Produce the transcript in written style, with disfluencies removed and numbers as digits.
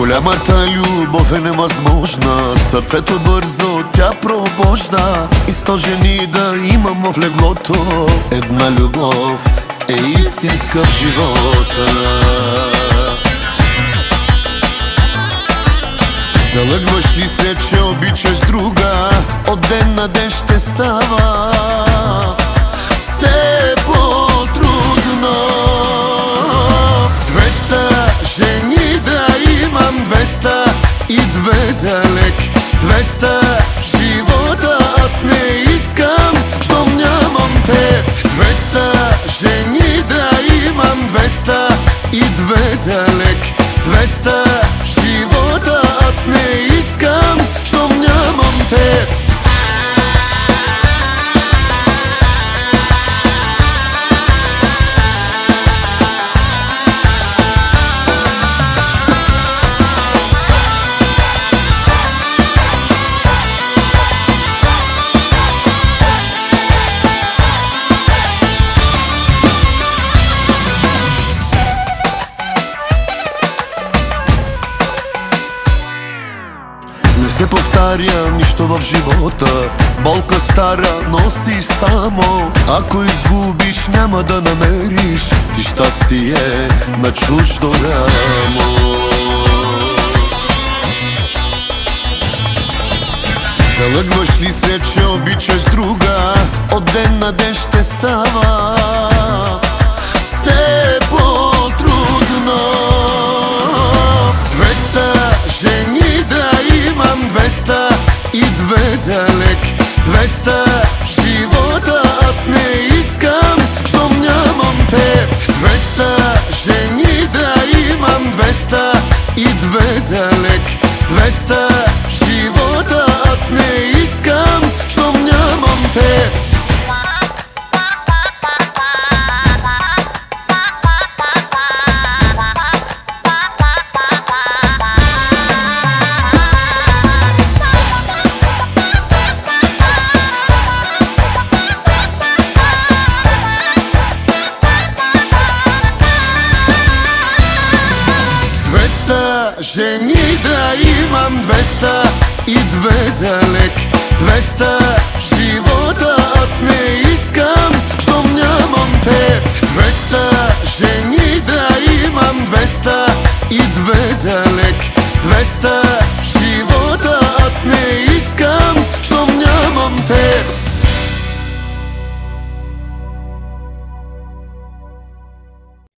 Голямата любов е невъзможна, сърцето бързо тя пробожда. И 100 жени да имам в леглото, една любов е истинска в живота. Залъгваш ли се, че обичаш друга, от ден на ден ще става все по-трудно. 200 жени да имам, 202 за лек, 200 живота аз не искам, щом нямам те. 200 жени да имам, 202 за лек, 200 живота аз не искам, щом нямам те. Не се повтаря нищо в живота, болка стара носиш само. Ако изгубиш, няма да намериш ти щастие на чуждо рамо. Залъгваш ли се, че обичаш друга, от ден на ден ще става все по-трудно. 200 жени да имам, 202 за лек, 200 живота аз не искам, щом нямам те. 200 жени да имам, 202 за лек, 200 живота аз не искам, щом нямам те. Жени да имам, 202 за лек, 200